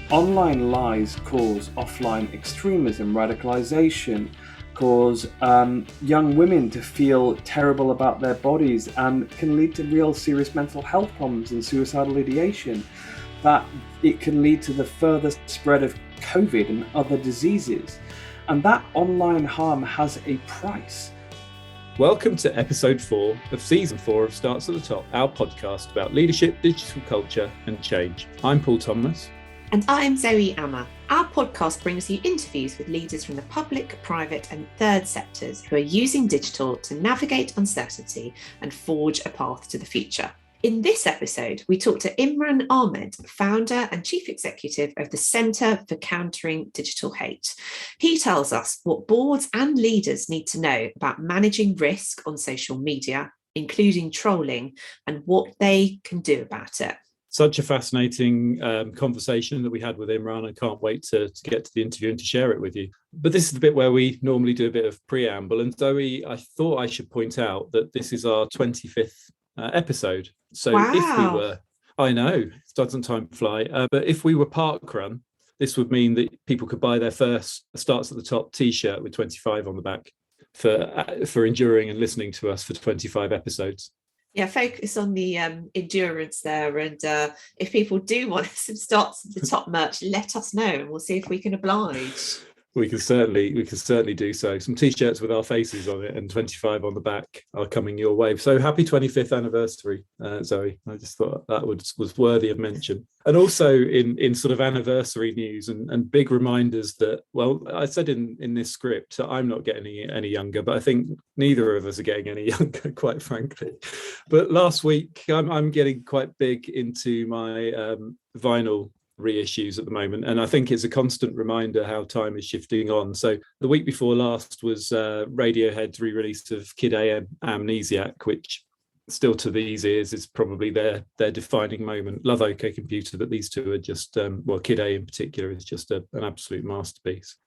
Online lies cause offline extremism, radicalization, cause young women to feel terrible about their bodies, and can lead to real serious mental health problems and suicidal ideation. That it can lead to the further spread of COVID and other diseases. And that online harm has a price. Welcome to episode 4 of season 4 of Starts at the Top, our podcast about leadership, digital culture and change. I'm Paul Thomas. And I'm Zoe Amma. Our podcast brings you interviews with leaders from the public, private and third sectors who are using digital to navigate uncertainty and forge a path to the future. In this episode, we talk to Imran Ahmed, founder and chief executive of the Centre for Countering Digital Hate. He tells us what boards and leaders need to know about managing risk on social media, including trolling, and what they can do about it. Such a fascinating conversation that we had with Imran. I can't wait to get to the interview and to share it with you. But this is the bit where we normally do a bit of preamble. And Zoe, I thought I should point out that this is our 25th episode. So wow. If we were, I know, doesn't time fly, but if we were parkrun, this would mean that people could buy their first Starts at the Top t-shirt with 25 on the back for enduring and listening to us for 25 episodes. Yeah, focus on the endurance there. And if people do want some Starts at the Top merch, let us know and we'll see if we can oblige. We can certainly do so. Some t-shirts with our faces on it and 25 on the back are coming your way. So happy 25th anniversary, Zoe. I just thought that was worthy of mention. And also in sort of anniversary news and big reminders that, well, I said in this script that I'm not getting any younger, but I think neither of us are getting any younger, quite frankly. But last week, I'm getting quite big into my vinyl reissues at the moment, and I think it's a constant reminder how time is shifting on. So the week before last was Radiohead's re-release of Kid A Amnesiac, which still to these ears is probably their defining moment. Love OK Computer, but these two are just Kid A in particular is just an absolute masterpiece.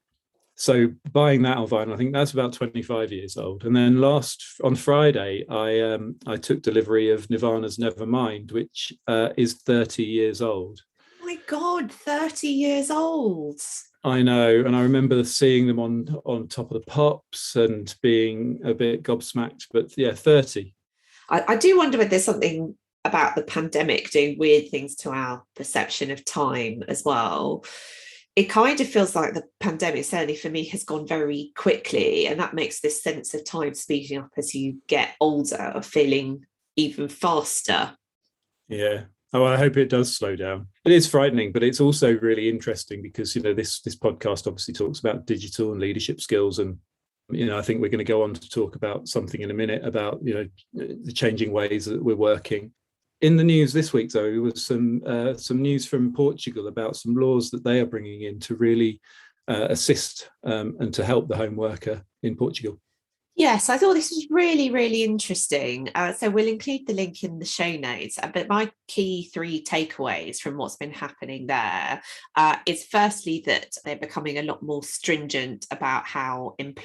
So buying that on vinyl, I think that's about 25 years old. And then on Friday, I took delivery of Nirvana's Nevermind, which is 30 years old. My God, 30 years old. I know. And I remember seeing them on Top of the Pops and being a bit gobsmacked. But yeah, 30. I do wonder whether there's something about the pandemic doing weird things to our perception of time as well. It kind of feels like the pandemic, certainly for me, has gone very quickly. And that makes this sense of time speeding up as you get older, of feeling even faster. Yeah. Oh, I hope it does slow down. It is frightening, but it's also really interesting because, this podcast obviously talks about digital and leadership skills. And, I think we're going to go on to talk about something in a minute about, the changing ways that we're working. In the news this week, though, was some news from Portugal about some laws that they are bringing in to really assist and to help the home worker in Portugal. Yes, I thought this was really, really interesting. So we'll include the link in the show notes. But my key 3 takeaways from what's been happening there is firstly that they're becoming a lot more stringent about how and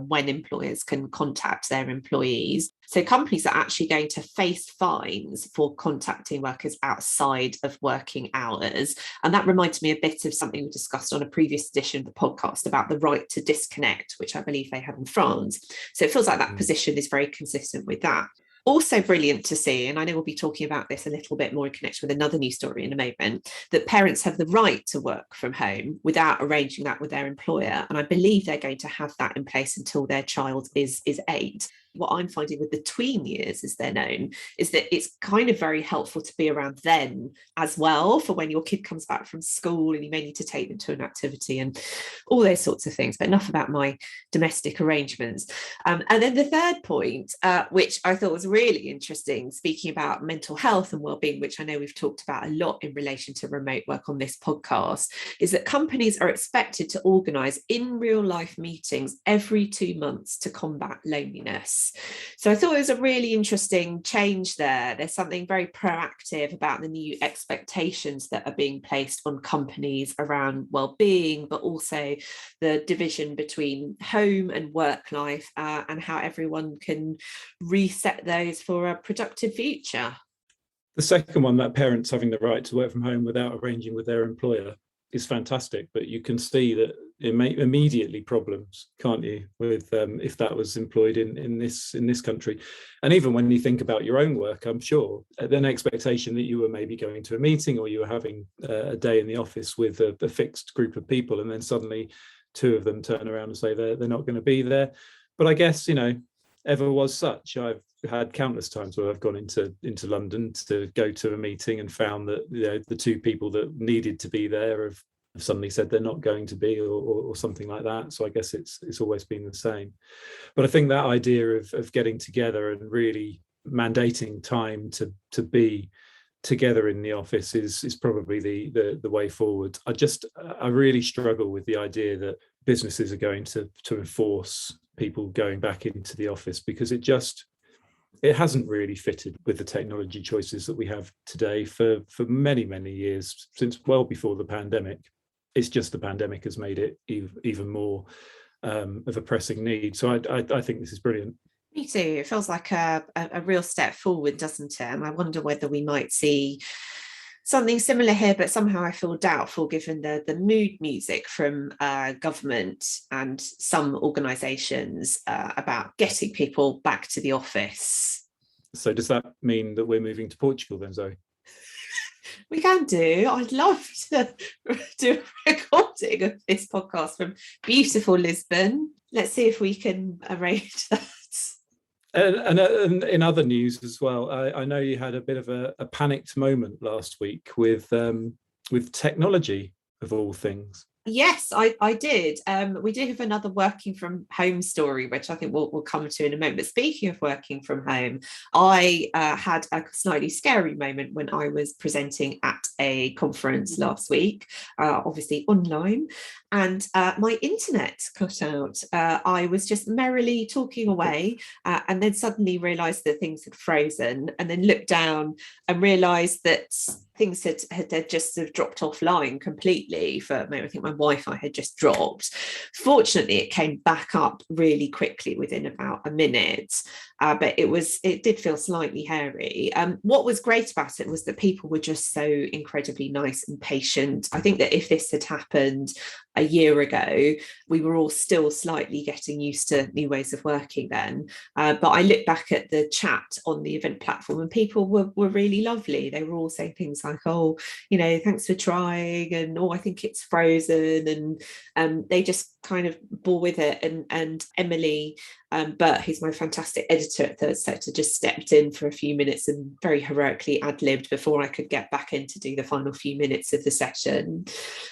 when employers can contact their employees. So companies are actually going to face fines for contacting workers outside of working hours. And that reminds me a bit of something we discussed on a previous edition of the podcast about the right to disconnect, which I believe they have in France. So it feels like that position is very consistent with that. Also brilliant to see, and I know we'll be talking about this a little bit more in connection with another news story in a moment, that parents have the right to work from home without arranging that with their employer. And I believe they're going to have that in place until their child is 8. What I'm finding with the tween years, as they're known, is that it's kind of very helpful to be around then as well for when your kid comes back from school and you may need to take them to an activity and all those sorts of things. But enough about my domestic arrangements. And then the third point, which I thought was really interesting, speaking about mental health and wellbeing, which I know we've talked about a lot in relation to remote work on this podcast, is that companies are expected to organise in real life meetings every 2 months to combat loneliness. So I thought it was a really interesting change there. There's something very proactive about the new expectations that are being placed on companies around well-being, but also the division between home and work life and how everyone can reset those for a productive future. The second one, that parents having the right to work from home without arranging with their employer. is fantastic, but you can see that it may immediately problems, can't you, with if that was employed in this country. And even when you think about your own work, I'm sure an expectation that you were maybe going to a meeting or you were having a day in the office with a fixed group of people, and then suddenly two of them turn around and say they're not going to be there. But I guess, ever was such. I've had countless times where I've gone into London to go to a meeting and found that the two people that needed to be there have suddenly said they're not going to be, or something like that. So I guess it's always been the same. But I think that idea of getting together and really mandating time to be together in the office is probably the way forward. I really struggle with the idea that businesses are going to enforce people going back into the office, because it hasn't really fitted with the technology choices that we have today for many years, since well before the pandemic. It's just the pandemic has made it even more of a pressing need. So I think this is brilliant. Me too. It feels like a real step forward, doesn't it? And I wonder whether we might see something similar here, but somehow I feel doubtful given the mood music from government and some organisations about getting people back to the office. So does that mean that we're moving to Portugal then, Zoe? We can do. I'd love to do a recording of this podcast from beautiful Lisbon. Let's see if we can arrange that. And in other news as well, I know you had a bit of a panicked moment last week with technology, of all things. Yes, I did. We do have another working from home story, which I think we'll come to in a moment. But speaking of working from home, I had a slightly scary moment when I was presenting at a conference last week, obviously online, and my internet cut out. I was just merrily talking away and then suddenly realised that things had frozen, and then looked down and realised that things had just sort of dropped offline completely. I think my Wi-Fi had just dropped. Fortunately, it came back up really quickly within about a minute, but it did feel slightly hairy. What was great about it was that people were just so incredibly nice and patient. I think that if this had happened a year ago, we were all still slightly getting used to new ways of working then. But I look back at the chat on the event platform and people were really lovely. They were all saying things like, oh, thanks for trying, and oh, I think it's frozen, and they just kind of bore with it. And Emily Burt, who's my fantastic editor at Third Sector, just stepped in for a few minutes and very heroically ad-libbed before I could get back in to do the final few minutes of the session.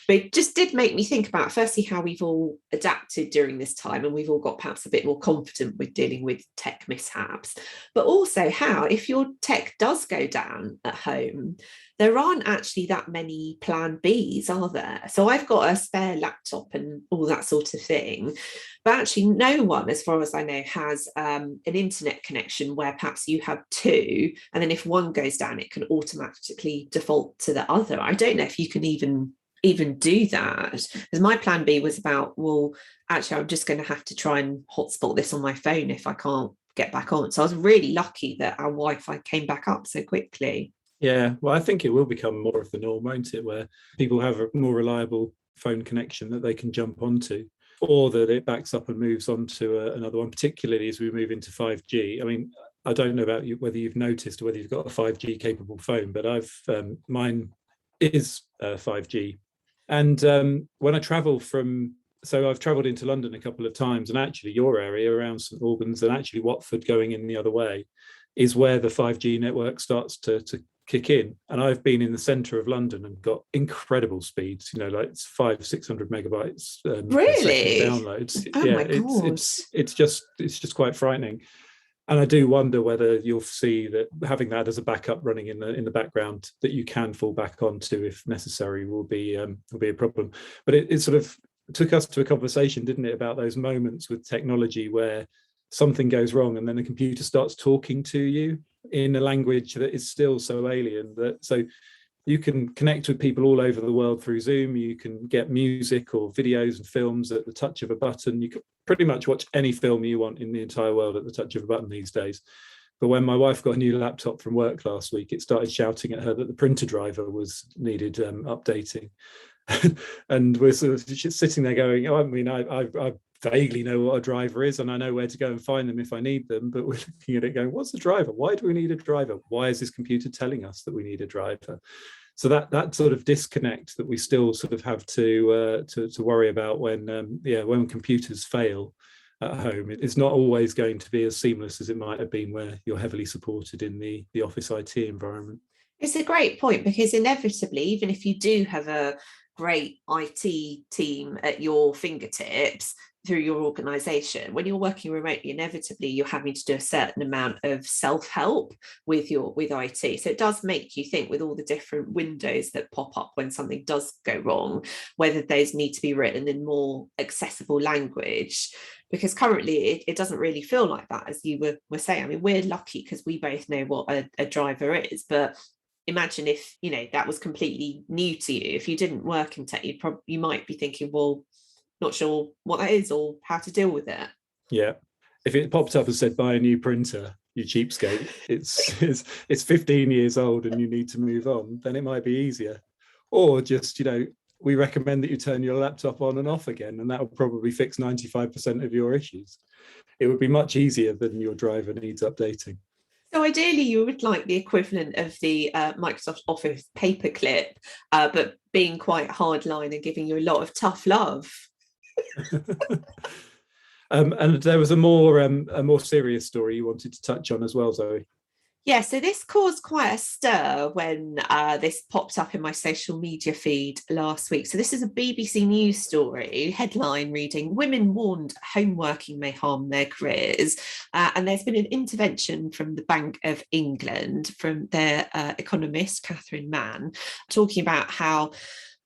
But it just did make me think about, firstly, how we've all adapted during this time, and we've all got perhaps a bit more confident with dealing with tech mishaps, but also how, if your tech does go down at home, there aren't actually that many plan Bs, are there? So I've got a spare laptop and all that sort of thing, but actually no one, as far as I know, has an internet connection where perhaps you have two, and then if one goes down, it can automatically default to the other. I don't know if you can even do that, because my plan B was about, well, actually I'm just going to have to try and hotspot this on my phone if I can't get back on. So I was really lucky that our Wi-Fi came back up so quickly. Yeah, well, I think it will become more of the norm, won't it, where people have a more reliable phone connection that they can jump onto, or that it backs up and moves on to another one, particularly as we move into 5G. I mean, I don't know about you, whether you've noticed or whether you've got a 5G capable phone, but mine is 5G. And when I travel so I've travelled into London a couple of times, and actually your area around St Albans and actually Watford going in the other way is where the 5G network starts to kick in. And I've been in the centre of London and got incredible speeds, like 500-600 megabytes really downloads. Oh yeah, my God. it's just quite frightening. And I do wonder whether you'll see that having that as a backup running in the background that you can fall back onto if necessary will be a problem. But it sort of took us to a conversation, didn't it, about those moments with technology where something goes wrong and then the computer starts talking to you in a language that is still so alien, that so you can connect with people all over the world through Zoom. You can get music or videos and films at the touch of a button. You can pretty much watch any film you want in the entire world at the touch of a button these days. But when my wife got a new laptop from work last week, it started shouting at her that the printer driver needed updating. And we're sort of just sitting there going, oh, I mean, I vaguely know what a driver is and I know where to go and find them if I need them, but we're looking at it going, what's a driver? Why do we need a driver? Why is this computer telling us that we need a driver? So that sort of disconnect that we still sort of have to worry about when computers fail at home, it's not always going to be as seamless as it might have been where you're heavily supported in the office IT environment. It's a great point, because inevitably, even if you do have a great IT team at your fingertips through your organization, when you're working remotely, inevitably you're having to do a certain amount of self-help with IT. So it does make you think, with all the different windows that pop up when something does go wrong, whether those need to be written in more accessible language, because currently it doesn't really feel like that, as you were saying. I mean, we're lucky because we both know what a driver is, but imagine if, that was completely new to you. If you didn't work in tech, you might be thinking, well, not sure what that is or how to deal with it. Yeah. If it popped up and said, buy a new printer, you cheapskate, it's 15 years old and you need to move on, then it might be easier. Or just, we recommend that you turn your laptop on and off again, and that will probably fix 95% of your issues. It would be much easier than your driver needs updating. So ideally, you would like the equivalent of the Microsoft Office paperclip, but being quite hardline and giving you a lot of tough love. And there was a more serious story you wanted to touch on as well, Zoe. Yeah, so this caused quite a stir when this popped up in my social media feed last week. So this is a BBC News story, headline reading, "Women warned homeworking may harm their careers." And there's been an intervention from the Bank of England, from their economist, Catherine Mann, talking about how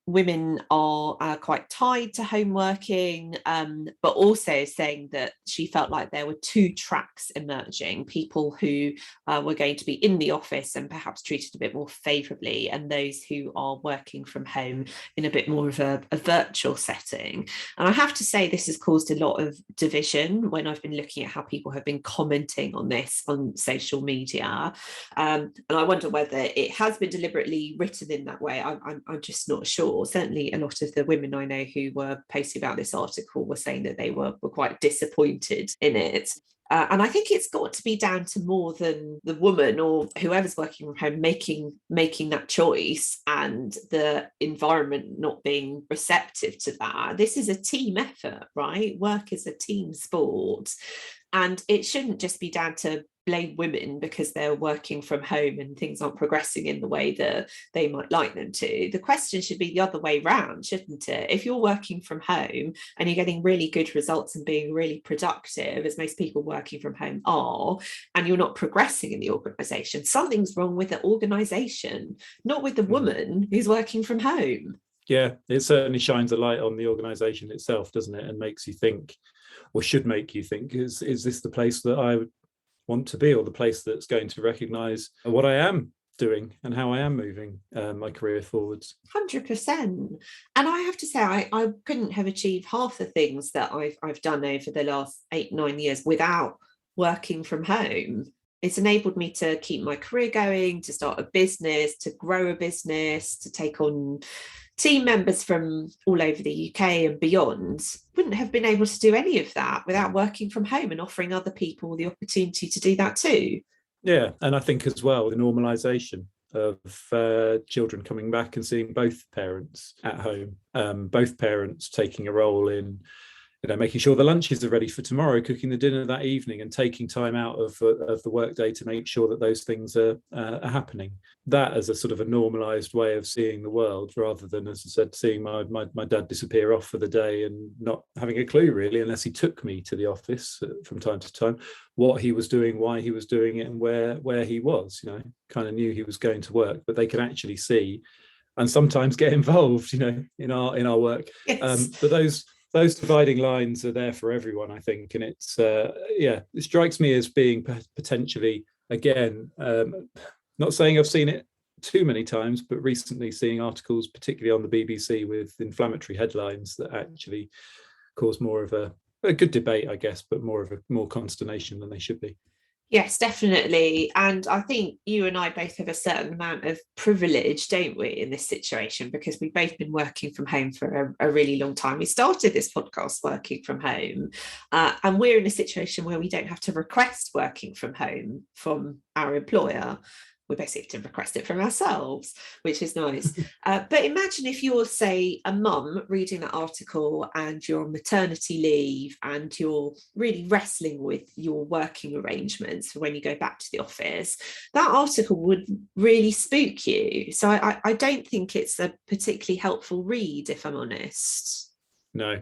women are quite tied to home working, but also saying that she felt like there were two tracks emerging: people who were going to be in the office and perhaps treated a bit more favourably, and those who are working from home in a bit more of a virtual setting. And I have to say, this has caused a lot of division when I've been looking at how people have been commenting on this on social media. And I wonder whether it has been deliberately written in that way. I'm just not sure. Certainly a lot of the women I know who were posting about this article were saying that they were quite disappointed in it. And I think it's got to be down to more than the woman or whoever's working from home making that choice and the environment not being receptive to that. This is a team effort, right? Work is a team sport. And it shouldn't just be down to blame women because they're working from home and things aren't progressing in the way that they might like them to. The question should be the other way round, shouldn't it? If you're working from home and you're getting really good results and being really productive, as most people working from home are, and you're not progressing in the organisation, something's wrong with the organisation, not with the woman who's working from home. Yeah, it certainly shines a light on the organisation itself, doesn't it? And makes you think, or should make you think, is this the place that I want to be, or the place that's going to recognise what I am doing and how I am moving my career forwards? 100%. And I have to say, I couldn't have achieved half the things that I've done over the last 8-9 years without working from home. It's enabled me to keep my career going, to start a business, to grow a business, to take on team members from all over the UK and beyond. Wouldn't have been able to do any of that without working from home and offering other people the opportunity to do that too. Yeah, and I think as well, the normalisation of children coming back and seeing both parents at home, both parents taking a role in making sure the lunches are ready for tomorrow, cooking the dinner that evening, and taking time out of the workday to make sure that those things are happening. That as a sort of a normalised way of seeing the world, rather than, as I said, seeing my dad disappear off for the day and not having a clue really, unless he took me to the office from time to time, what he was doing, why he was doing it, and where he was. Kind of knew he was going to work, but they could actually see and sometimes get involved, in our work. Yes. But those dividing lines are there for everyone, I think. And it's, it strikes me as being potentially, again, not saying I've seen it too many times, but recently seeing articles, particularly on the BBC, with inflammatory headlines that actually cause more of a good debate, I guess, but more consternation than they should be. Yes, definitely. And I think you and I both have a certain amount of privilege, don't we, in this situation, because we've both been working from home for a really long time. We started this podcast working from home, and we're in a situation where we don't have to request working from home from our employer. We basically have to request it from ourselves, which is nice. But imagine if you're, say, a mum reading that article and you're on maternity leave and you're really wrestling with your working arrangements for when you go back to the office. That article would really spook you. So I don't think it's a particularly helpful read, if I'm honest. No,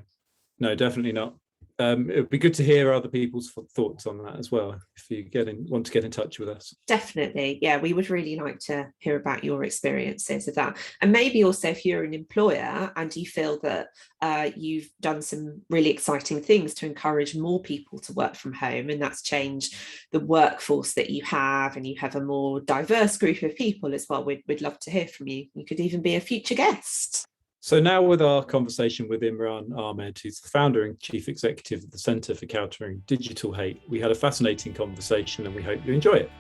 definitely not. It would be good to hear other people's thoughts on that as well, if you want to get in touch with us. Definitely. Yeah, we would really like to hear about your experiences of that. And maybe also if you're an employer and you feel that you've done some really exciting things to encourage more people to work from home, and that's changed the workforce that you have, and you have a more diverse group of people as well, we'd love to hear from you. You could even be a future guest. So now with our conversation with Imran Ahmed, who's the founder and chief executive of the Centre for Countering Digital Hate, we had a fascinating conversation and we hope you enjoy it.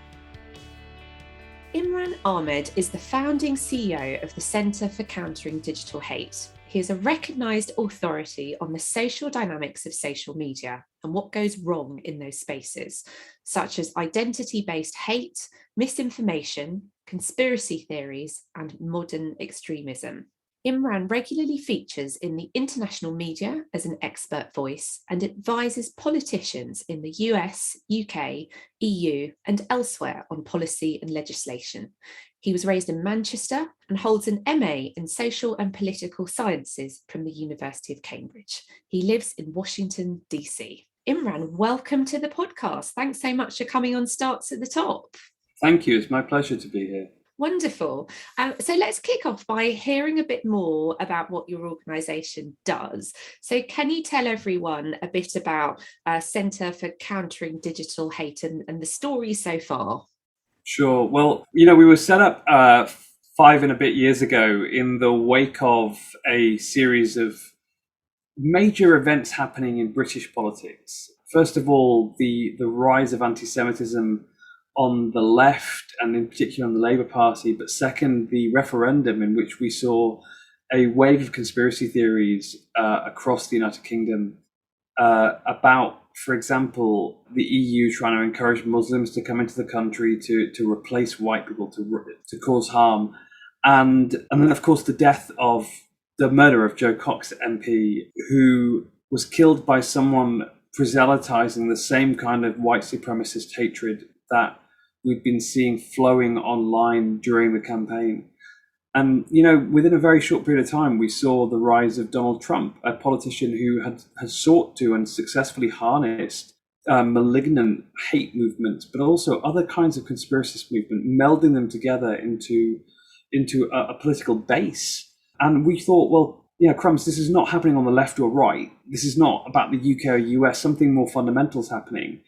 Imran Ahmed is the founding CEO of the Centre for Countering Digital Hate. He is a recognised authority on the social dynamics of social media and what goes wrong in those spaces, such as identity-based hate, misinformation, conspiracy theories, and modern extremism. Imran regularly features in the international media as an expert voice and advises politicians in the US, UK, EU, and elsewhere on policy and legislation. He was raised in Manchester and holds an MA in Social and Political Sciences from the University of Cambridge. He lives in Washington, DC. Imran, welcome to the podcast. Thanks so much for coming on Starts at the Top. Thank you. It's my pleasure to be here. Wonderful. So let's kick off by hearing a bit more about what your organisation does. So can you tell everyone a bit about Centre for Countering Digital Hate and the story so far? Sure. Well, we were set up 5 and a bit years ago in the wake of a series of major events happening in British politics. First of all, the rise of anti-Semitism on the left and in particular on the Labour Party, but second, the referendum in which we saw a wave of conspiracy theories across the United Kingdom about, for example, the EU trying to encourage Muslims to come into the country to replace white people, to cause harm. And then, of course, the murder of Joe Cox MP, who was killed by someone proselytizing the same kind of white supremacist hatred that we've been seeing flowing online during the campaign. And, within a very short period of time, we saw the rise of Donald Trump, a politician who has sought to and successfully harnessed malignant hate movements, but also other kinds of conspiracist movement, melding them together into a political base. And we thought, well, crumbs, this is not happening on the left or right. This is not about the UK or US. Something more fundamental is happening.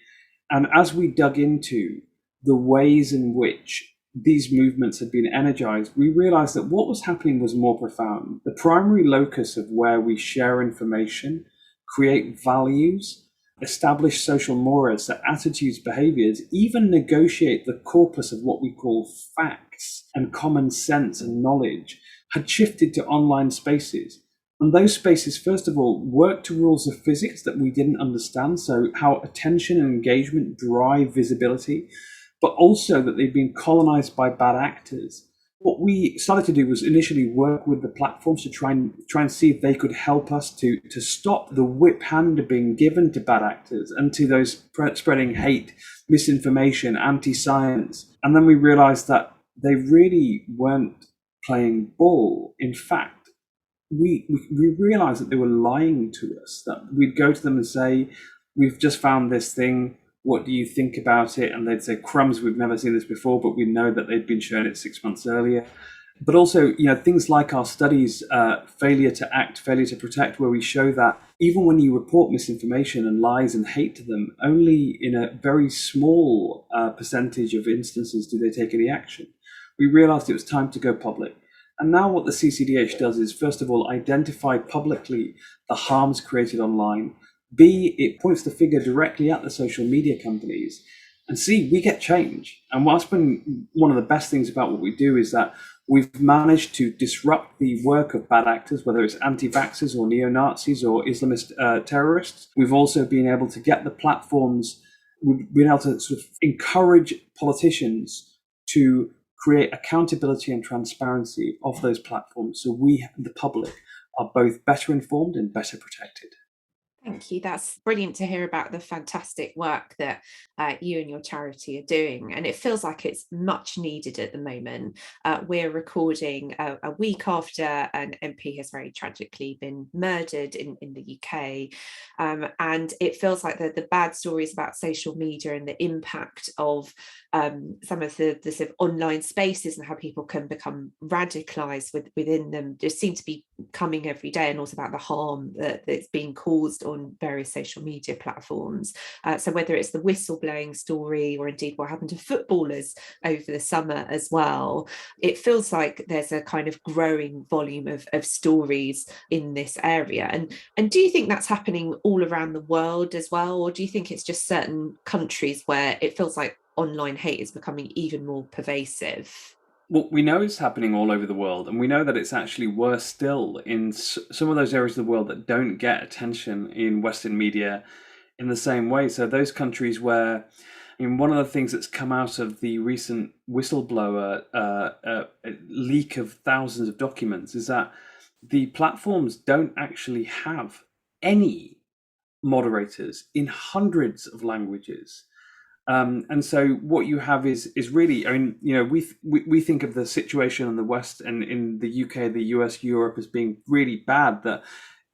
And as we dug into the ways in which these movements had been energized, we realized that what was happening was more profound. The primary locus of where we share information, create values, establish social mores, attitudes, behaviors, even negotiate the corpus of what we call facts and common sense and knowledge, had shifted to online spaces. And those spaces, first of all, work to rules of physics that we didn't understand. So how attention and engagement drive visibility, but also that they've been colonized by bad actors. What we started to do was initially work with the platforms to try and see if they could help us to stop the whip hand being given to bad actors and to those spreading hate, misinformation, anti-science. And then we realized that they really weren't playing ball. In fact, we realized that they were lying to us, that we'd go to them and say, we've just found this thing. What do you think about it? And they'd say, crumbs, we've never seen this before, but we know that they'd been shown it 6 months earlier. But also, things like our studies, failure to act, failure to protect, where we show that even when you report misinformation and lies and hate to them, only in a very small percentage of instances do they take any action. We realized it was time to go public. And now what the CCDH does is, first of all, identify publicly the harms created online. B, it points the finger directly at the social media companies. and see, we get change. And what's been one of the best things about what we do is that we've managed to disrupt the work of bad actors, whether it's anti-vaxxers or neo-Nazis or Islamist terrorists. We've also been able to get the platforms, we've been able to sort of encourage politicians to create accountability and transparency of those platforms, so we, the public, are both better informed and better protected. Thank you. That's brilliant to hear about the fantastic work that you and your charity are doing. And it feels like it's much needed at the moment. We're recording a week after an MP has very tragically been murdered in the UK. And it feels like the bad stories about social media and the impact of some of the sort of online spaces and how people can become radicalized within them just seem to be coming every day, and also about the harm that's being caused on various social media platforms. So whether it's the whistleblowing story or indeed what happened to footballers over the summer as well, it feels like there's a kind of growing volume of stories in this area. And do you think that's happening all around the world as well? Or do you think it's just certain countries where it feels like online hate is becoming even more pervasive? Well, we know it's happening all over the world, and we know that it's actually worse still in some of those areas of the world that don't get attention in Western media in the same way. So those countries where, I mean, one of the things that's come out of the recent whistleblower leak of thousands of documents is that the platforms don't actually have any moderators in hundreds of languages. And so what you have is really, I mean, you know, we think of the situation in the West and in the UK, the US, Europe as being really bad, that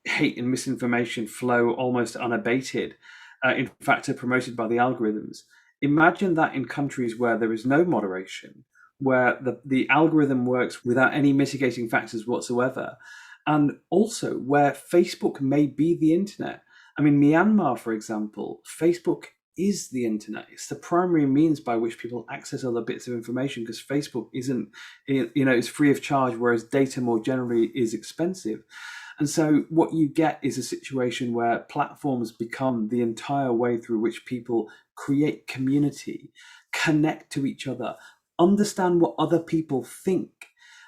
hate and misinformation flow almost unabated. In fact, are promoted by the algorithms. Imagine that in countries where there is no moderation, where the algorithm works without any mitigating factors whatsoever, and also where Facebook may be the internet. I mean, Myanmar, for example, Facebook is the internet. It's the primary means by which people access other bits of information, because Facebook isn't, you know, it's free of charge, whereas data more generally is expensive. And so what you get is a situation where platforms become the entire way through which people create community, connect to each other, understand what other people think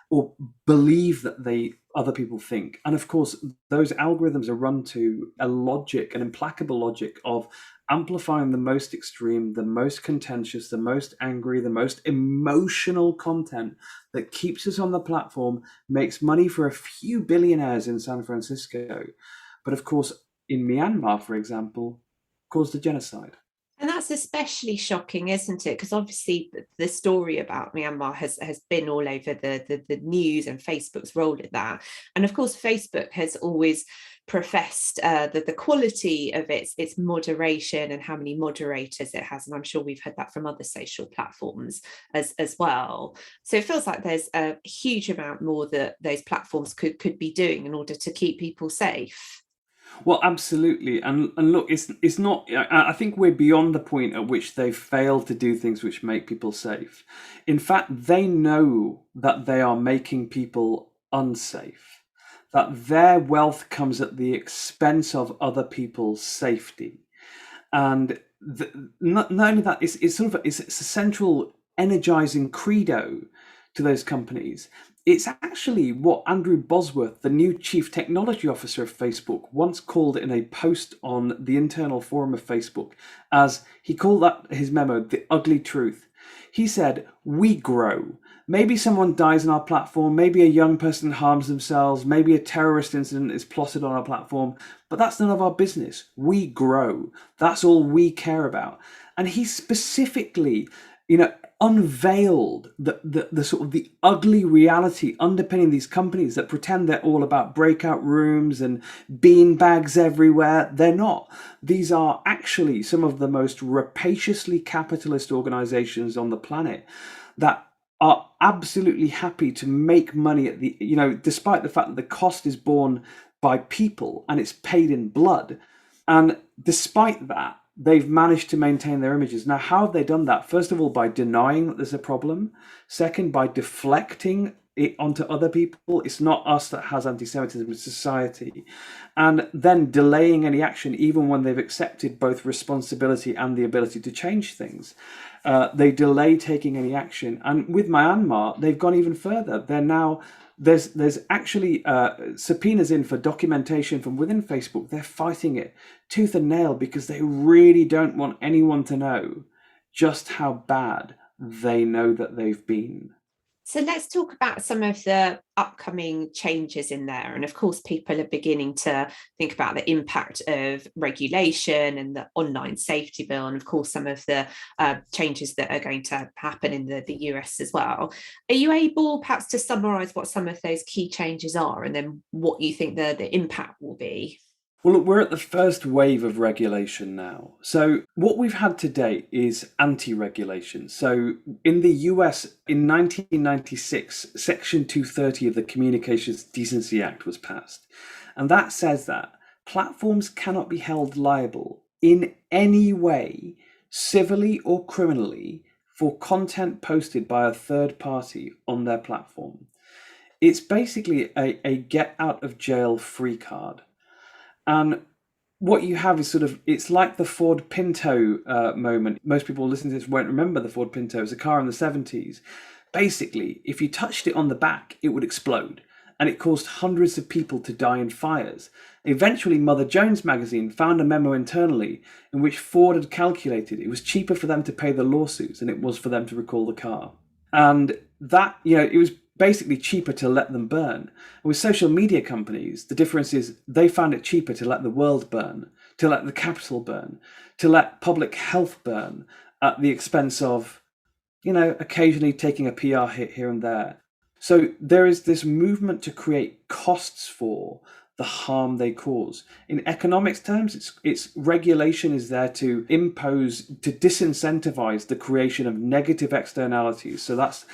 or believe that other people think. And of course, those algorithms are run to a logic, an implacable logic of amplifying the most extreme, the most contentious, the most angry, the most emotional content that keeps us on the platform, makes money for a few billionaires in San Francisco. But of course, in Myanmar, for example, caused a genocide. And that's especially shocking, isn't it? Because obviously the story about Myanmar has been all over the news, and Facebook's role in that. And of course, Facebook has always professed the quality of its moderation and how many moderators it has. And I'm sure we've heard that from other social platforms as well. So it feels like there's a huge amount more that those platforms could be doing in order to keep people safe. Well, absolutely. And look, it's not, I think we're beyond the point at which they've failed to do things which make people safe. In fact, they know that they are making people unsafe, that their wealth comes at the expense of other people's safety. And not only that, it's sort of, it's a central energizing credo to those companies. It's actually what Andrew Bosworth, the new chief technology officer of Facebook, once called in a post on the internal forum of Facebook, as he called that his memo, the ugly truth. He said, "We grow. Maybe someone dies on our platform, maybe a young person harms themselves, maybe a terrorist incident is plotted on our platform, but that's none of our business. We grow. That's all we care about." And he specifically, you know, unveiled the sort of the ugly reality underpinning these companies that pretend they're all about breakout rooms and bean bags everywhere. They're not. These are actually some of the most rapaciously capitalist organizations on the planet that are absolutely happy to make money at the, you know, despite the fact that the cost is borne by people and it's paid in blood. And despite that, they've managed to maintain their images. Now, how have they done that? First of all, by denying that there's a problem. Second, by deflecting it onto other people. It's not us that has anti-Semitism, it's society. And then delaying any action, even when they've accepted both responsibility and the ability to change things. They delay taking any action. And with Myanmar, they've gone even further. They're now, there's actually subpoenas in for documentation from within Facebook. They're fighting it tooth and nail because they really don't want anyone to know just how bad they know that they've been. So let's talk about some of the upcoming changes in there. And of course, people are beginning to think about the impact of regulation and the online safety bill. And of course, some of the changes that are going to happen in the US as well. Are you able perhaps to summarise what some of those key changes are and then what you think the impact will be? Well, look, we're at the first wave of regulation now. So what we've had to date is anti-regulation. So in the US, in 1996, Section 230 of the Communications Decency Act was passed. And that says that platforms cannot be held liable in any way, civilly or criminally, for content posted by a third party on their platform. It's basically a get out of jail free card. And what you have is sort of, it's like the Ford Pinto moment. Most people listening to this won't remember the Ford Pinto. It was a car in the 70s. Basically, if you touched it on the back, it would explode. And it caused hundreds of people to die in fires. Eventually, Mother Jones magazine found a memo internally in which Ford had calculated it was cheaper for them to pay the lawsuits than it was for them to recall the car. And that, it was basically cheaper to let them burn. And with social media companies, the difference is they found it cheaper to let the world burn, to let the capital burn, to let public health burn at the expense of, occasionally taking a PR hit here and there. So there is this movement to create costs for the harm they cause. In economics terms, it's regulation is there to impose, to disincentivize the creation of negative externalities. So that's,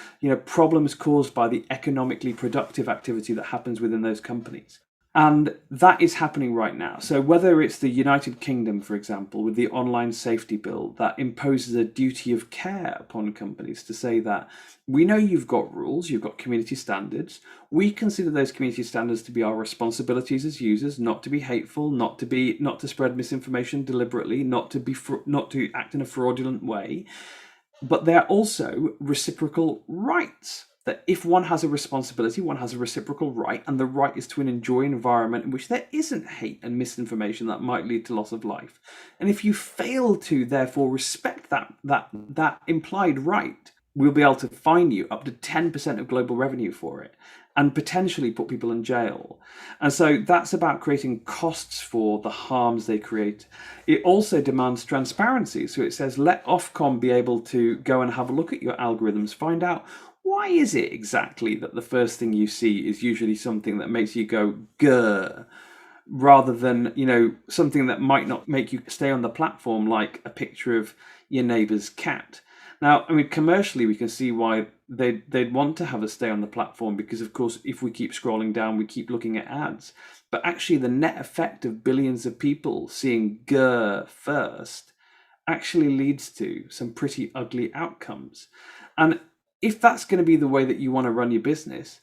problems caused by the economically productive activity that happens within those companies. And that is happening right now. So whether it's the United Kingdom, for example, with the online safety bill that imposes a duty of care upon companies to say that we know you've got rules, you've got community standards. We consider those community standards to be our responsibilities as users, not to be hateful, not to spread misinformation deliberately, not to act in a fraudulent way. But they're also reciprocal rights. That if one has a responsibility, one has a reciprocal right, and the right is to enjoy an environment in which there isn't hate and misinformation that might lead to loss of life. And if you fail to therefore respect that implied right, we'll be able to fine you up to 10% of global revenue for it and potentially put people in jail. And so that's about creating costs for the harms they create. It also demands transparency. So it says, let Ofcom be able to go and have a look at your algorithms, find out why is it exactly that the first thing you see is usually something that makes you go, grr, rather than, something that might not make you stay on the platform, like a picture of your neighbour's cat. Now, commercially, we can see why they'd want to have us stay on the platform because, of course, if we keep scrolling down, we keep looking at ads. But actually, the net effect of billions of people seeing grr first actually leads to some pretty ugly outcomes. And if that's going to be the way that you want to run your business,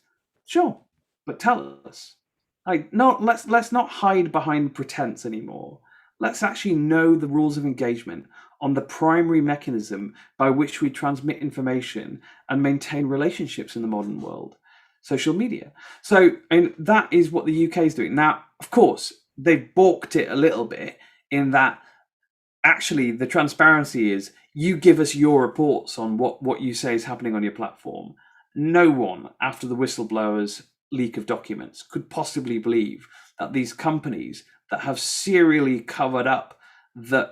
sure, but tell us. Let's not hide behind pretense anymore. Let's actually know the rules of engagement on the primary mechanism by which we transmit information and maintain relationships in the modern world, social media. So, and that is what the UK is doing. Now, of course, they've balked it a little bit in that actually the transparency is you give us your reports on what you say is happening on your platform. No one, after the whistleblowers' leak of documents, could possibly believe that these companies that have serially covered up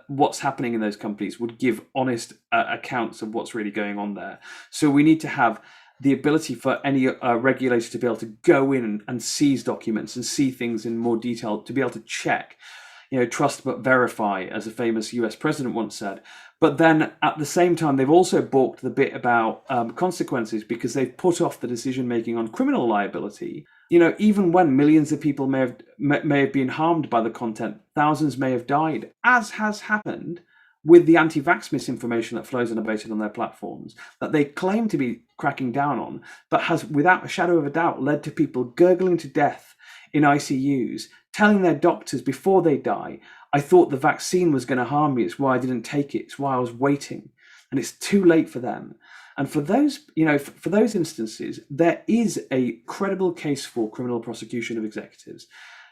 what's happening in those companies would give honest accounts of what's really going on there. So we need to have the ability for any regulator to be able to go in and seize documents and see things in more detail, to be able to check, trust but verify, as a famous US president once said. But then at the same time, they've also balked the bit about consequences because they've put off the decision making on criminal liability. Even when millions of people may have been harmed by the content, thousands may have died, as has happened with the anti-vax misinformation that flows unabated on their platforms that they claim to be cracking down on, but has, without a shadow of a doubt, led to people gurgling to death in ICUs, telling their doctors before they die, I thought the vaccine was going to harm me, it's why I didn't take it, it's why I was waiting. And it's too late for them. And for those, for those instances, there is a credible case for criminal prosecution of executives.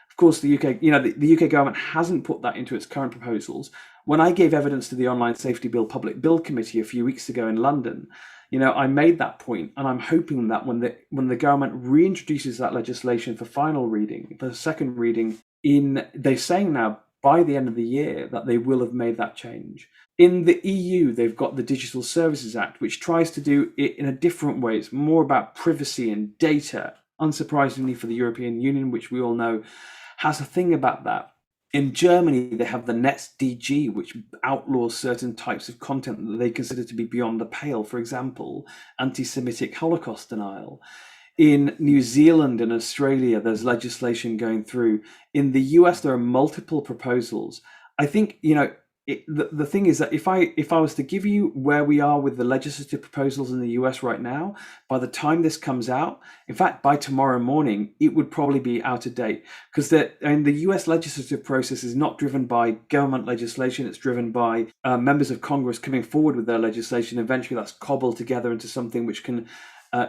Of course, the UK, the UK government hasn't put that into its current proposals. When I gave evidence to the Online Safety Bill Public Bill Committee a few weeks ago in London, I made that point, and I'm hoping that when the government reintroduces that legislation for final reading, for second reading, they're saying now by the end of the year that they will have made that change. In the EU, they've got the Digital Services Act, which tries to do it in a different way. It's more about privacy and data, unsurprisingly for the European Union, which we all know has a thing about that. In Germany, they have the NetzDG, which outlaws certain types of content that they consider to be beyond the pale. For example, anti-Semitic Holocaust denial. In New Zealand and Australia, there's legislation going through. In the US, there are multiple proposals. I think, the thing is that if I was to give you where we are with the legislative proposals in the US right now, by the time this comes out, in fact, by tomorrow morning, it would probably be out of date, because the US legislative process is not driven by government legislation. It's driven by members of Congress coming forward with their legislation. Eventually, that's cobbled together into something which can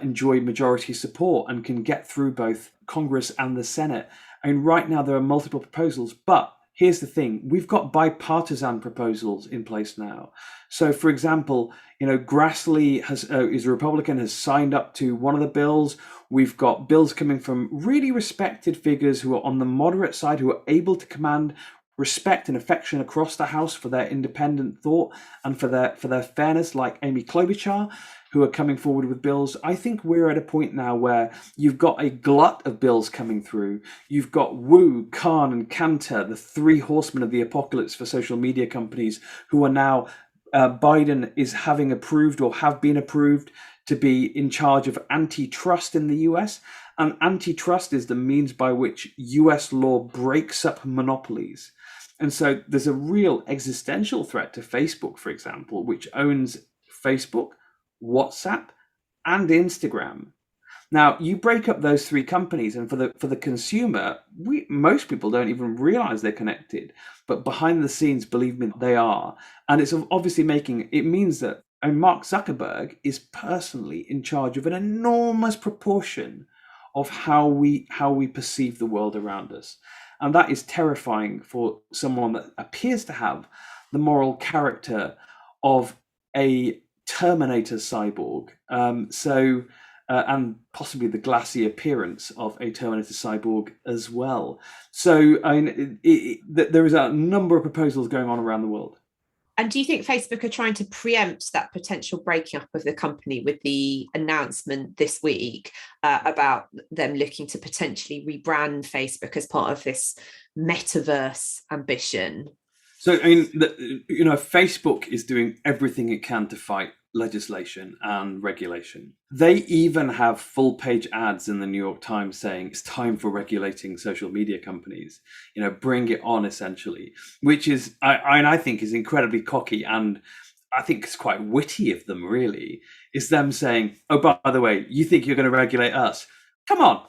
enjoy majority support and can get through both Congress and the Senate. Right now, there are multiple proposals, but here's the thing, we've got bipartisan proposals in place now. So, for example, Grassley is a Republican, has signed up to one of the bills. We've got bills coming from really respected figures who are on the moderate side, who are able to command respect and affection across the House for their independent thought and for their fairness, like Amy Klobuchar, who are coming forward with bills. I think we're at a point now where you've got a glut of bills coming through. You've got Wu, Khan, and Cantor, the three horsemen of the apocalypse for social media companies, who are now, Biden is having approved or have been approved to be in charge of antitrust in the US. And antitrust is the means by which US law breaks up monopolies. And so there's a real existential threat to Facebook, for example, which owns Facebook, WhatsApp, and Instagram. Now, you break up those three companies, and for the consumer, most people don't even realize they're connected, but behind the scenes, believe me, they are. And it's obviously means that Mark Zuckerberg is personally in charge of an enormous proportion of how we perceive the world around us. And that is terrifying for someone that appears to have the moral character of a Terminator cyborg, and possibly the glassy appearance of a Terminator cyborg as well. So there is a number of proposals going on around the world. And do you think Facebook are trying to preempt that potential breaking up of the company with the announcement this week about them looking to potentially rebrand Facebook as part of this metaverse ambition? So, Facebook is doing everything it can to fight legislation and regulation. They even have full-page ads in the New York Times saying it's time for regulating social media companies. Bring it on, essentially, which is, I think, is incredibly cocky, and I think it's quite witty of them. Really, is them saying, "Oh, by the way, you think you're going to regulate us? Come on,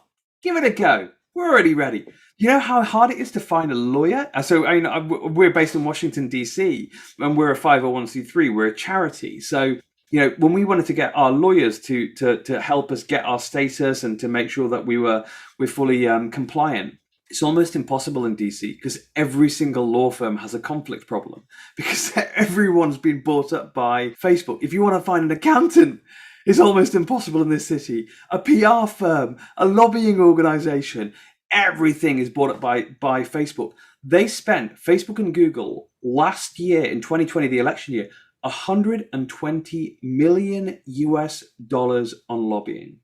give it a go. We're already ready." You know how hard it is to find a lawyer? So we're based in Washington, D.C., and we're a 501c3. We're a charity. So, when we wanted to get our lawyers to help us get our status and to make sure that we're fully compliant, it's almost impossible in D.C. because every single law firm has a conflict problem because everyone's been bought up by Facebook. If you want to find an accountant, it's almost impossible in this city. A PR firm, a lobbying organization, everything is bought up by Facebook. They spent, Facebook and Google, last year in 2020, the election year, $120 million on lobbying.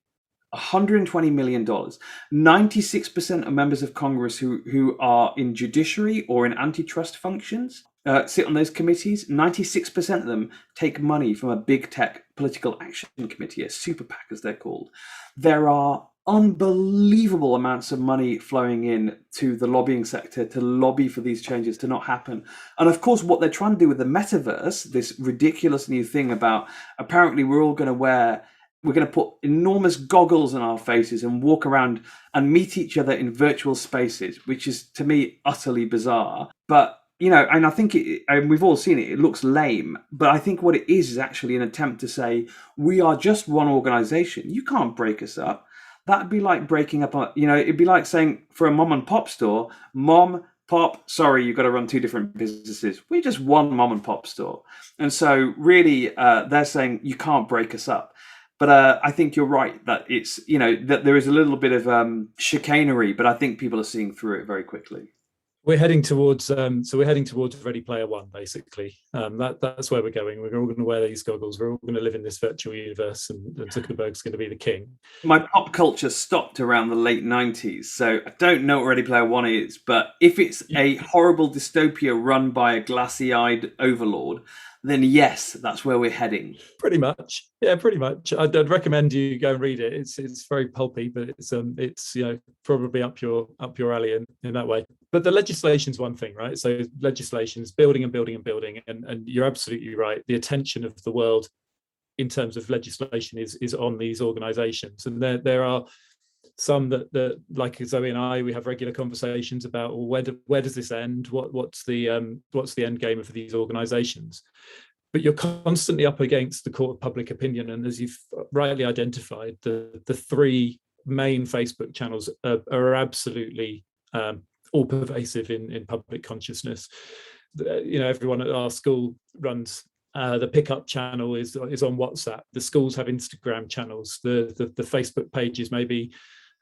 $120 million. 96% of members of Congress who are in judiciary or in antitrust functions sit on those committees. 96% of them take money from a big tech political action committee, a super PAC as they're called. There are unbelievable amounts of money flowing in to the lobbying sector to lobby for these changes to not happen. And of course, what they're trying to do with the metaverse, this ridiculous new thing about apparently we're going to put enormous goggles on our faces and walk around and meet each other in virtual spaces, which is to me utterly bizarre. But and I think and we've all seen it, it looks lame, but I think what it is actually an attempt to say, we are just one organization. You can't break us up. That'd be like breaking up, it'd be like saying for a mom and pop store, mom, pop, sorry, you've got to run two different businesses. We're just one mom and pop store. And so really, they're saying you can't break us up. But I think you're right that it's, that there is a little bit of chicanery, but I think people are seeing through it very quickly. We're heading towards Ready Player One, basically. That's where we're going. We're all going to wear these goggles. We're all going to live in this virtual universe, and Zuckerberg's going to be the king. My pop culture stopped around the late 90s, so I don't know what Ready Player One is, but if it's a horrible dystopia run by a glassy-eyed overlord, then yes, that's where we're heading. Pretty much, yeah, pretty much. I'd recommend you go and read it. It's very pulpy, but it's probably up your alley in that way. But the legislation's one thing, right? So legislation is building and building and building, and you're absolutely right. The attention of the world in terms of legislation is on these organisations, and there are some that like Zoe and I, we have regular conversations about, well, where does this end? What's the end game of these organisations? But you're constantly up against the court of public opinion, and as you've rightly identified, the three main Facebook channels are absolutely all pervasive in public consciousness. Everyone at our school runs. The pickup channel is on WhatsApp. The schools have Instagram channels. The Facebook pages may be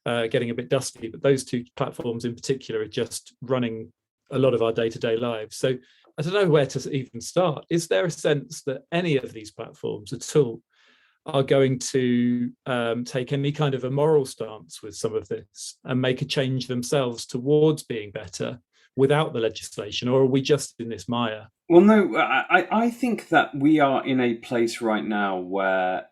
getting a bit dusty, but those two platforms in particular are just running a lot of our day-to-day lives. So I don't know where to even start. Is there a sense that any of these platforms at all are going to take any kind of a moral stance with some of this and make a change themselves towards being better without the legislation, or are we just in this mire? Well, no, I think that we are in a place right now where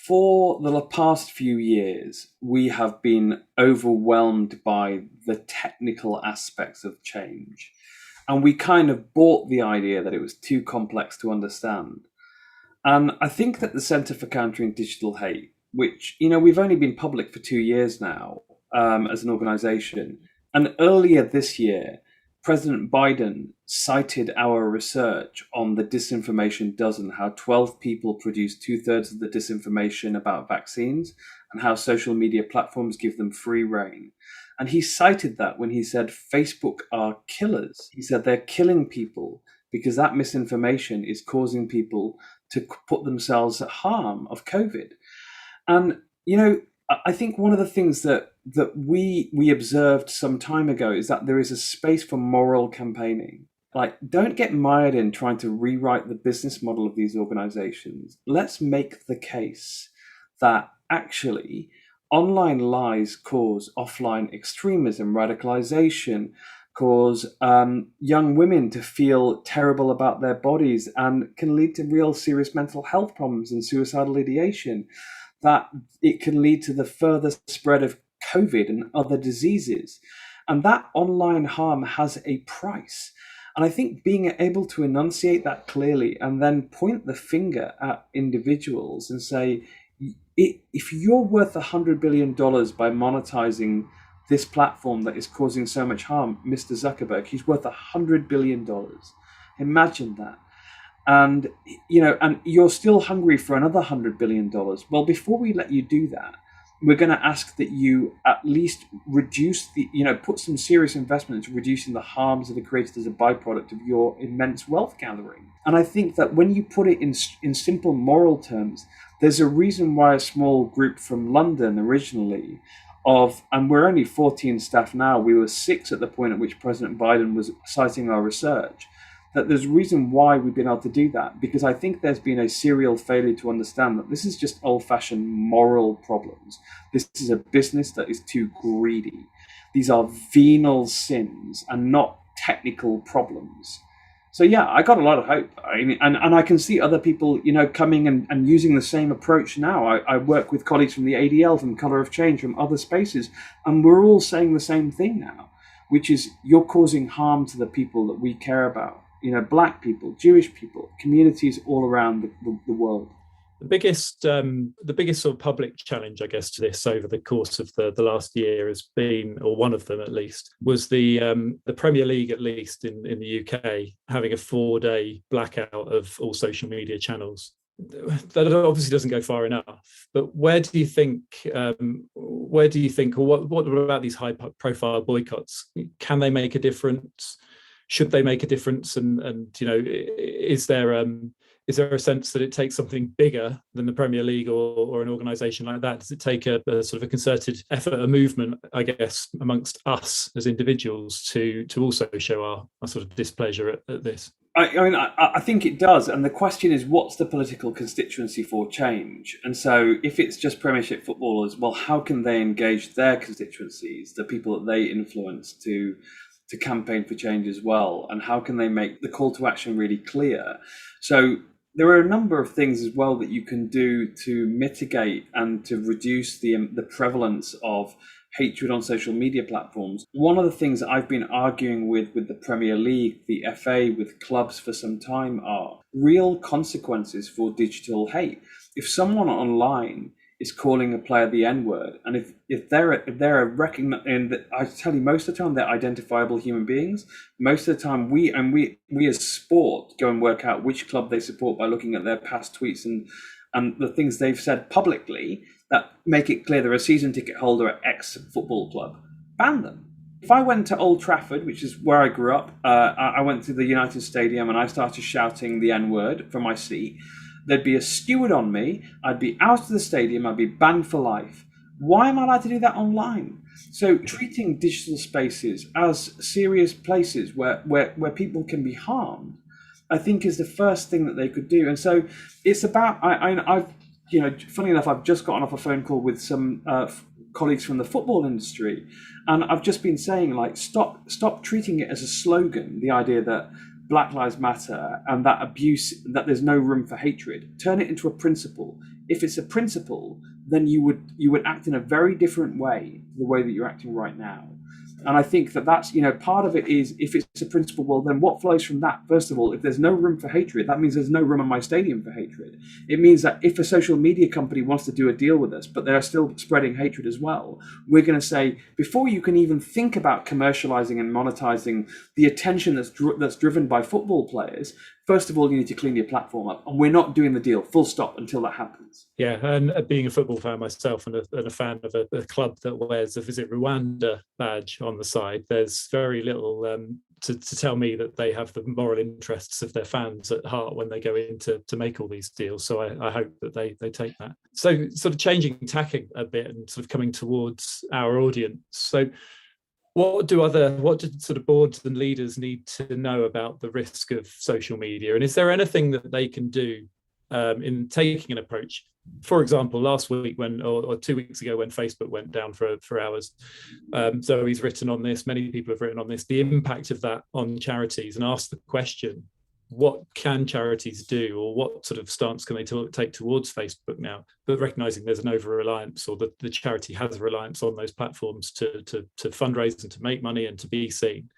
for the past few years, we have been overwhelmed by the technical aspects of change. And we kind of bought the idea that it was too complex to understand. And I think that the Centre for Countering Digital Hate, which, we've only been public for 2 years now as an organisation. And earlier this year, President Biden cited our research on the disinformation dozen, how 12 people produce 2/3 of the disinformation about vaccines, and how social media platforms give them free rein. And he cited that when he said Facebook are killers. He said they're killing people because that misinformation is causing people to put themselves at harm of COVID. And, I think one of the things that we observed some time ago is that there is a space for moral campaigning. Like, don't get mired in trying to rewrite the business model of these organizations. Let's make the case that actually online lies cause offline extremism, radicalization, cause young women to feel terrible about their bodies, and can lead to real serious mental health problems and suicidal ideation, that it can lead to the further spread of COVID and other diseases. And that online harm has a price. And I think being able to enunciate that clearly and then point the finger at individuals and say, if you're worth $100 billion by monetizing this platform that is causing so much harm, Mr. Zuckerberg, he's worth $100 billion. Imagine that. And, and you're still hungry for another $100 billion. Well, before we let you do that, we're going to ask that you at least reduce put some serious investment into reducing the harms that are created as a byproduct of your immense wealth gathering. And I think that when you put it in simple moral terms, there's a reason why a small group from London originally and we're only 14 staff now, we were 6 at the point at which President Biden was citing our research, that there's a reason why we've been able to do that, because I think there's been a serial failure to understand that this is just old-fashioned moral problems. This is a business that is too greedy. These are venal sins and not technical problems. So yeah, I got a lot of hope. I mean, and I can see other people, coming and using the same approach now. I work with colleagues from the ADL, from Colour of Change, from other spaces, and we're all saying the same thing now, which is you're causing harm to the people that we care about. Black people, Jewish people, communities all around the world. The biggest sort of public challenge, I guess, to this over the course of the last year has been, or one of them at least, was the Premier League, at least in the UK, having a 4-day blackout of all social media channels. That obviously doesn't go far enough. But where do you think, or what about these high-profile boycotts? Can they make a difference? Should they make a difference? And is there a sense that it takes something bigger than the Premier League or an organisation like that? Does it take a sort of a concerted effort, a movement, I guess, amongst us as individuals to also show our sort of displeasure at this? I think it does. And the question is, what's the political constituency for change? And so if it's just Premiership footballers, well, how can they engage their constituencies, the people that they influence, to campaign for change as well? And how can they make the call to action really clear? So there are a number of things as well that you can do to mitigate and to reduce the prevalence of hatred on social media platforms. One of the things that I've been arguing with the Premier League, the FA, with clubs for some time are real consequences for digital hate. If someone online is calling a player the N-word, and if they're recognized, I tell you, most of the time they're identifiable human beings. Most of the time, we as sport go and work out which club they support by looking at their past tweets and the things they've said publicly that make it clear they're a season ticket holder at X football club. Ban them. If I went to Old Trafford, which is where I grew up, I went to the United Stadium and I started shouting the N-word from my seat, there'd be a steward on me, I'd be out of the stadium, I'd be banned for life. Why am I allowed to do that online? So treating digital spaces as serious places where people can be harmed, I think is the first thing that they could do. And so it's about, I've, funny enough, I've just gotten off a phone call with some colleagues from the football industry, and I've just been saying, like, stop treating it as a slogan, the idea that Black Lives Matter and that abuse, that there's no room for hatred. Turn it into a principle. If it's a principle, then you would act in a very different way, the way that you're acting right now. And I think that's, part of it is, if it's a principle, well, then what flows from that? First of all, if there's no room for hatred, that means there's no room in my stadium for hatred. It means that if a social media company wants to do a deal with us, but they're still spreading hatred as well, we're going to say, before you can even think about commercializing and monetizing the attention that's driven by football players, first of all, you need to clean your platform up. And we're not doing the deal, full stop, until that happens. Yeah, and being a football fan myself and a fan of a club that wears a Visit Rwanda badge on the side, there's very little to tell me that they have the moral interests of their fans at heart when they go in to make all these deals. So I hope that they take that. So sort of changing tack a bit and sort of coming towards our audience. So what do sort of boards and leaders need to know about the risk of social media? And is there anything that they can do in taking an approach? For example, last week or 2 weeks ago when Facebook went down for hours, Zoe's written on this, many people have written on this, the impact of that on charities, and asked the question, what can charities do, or what sort of stance can they take towards Facebook now, but recognizing there's an over-reliance, or the charity has a reliance on those platforms to fundraise and to make money and to be seen.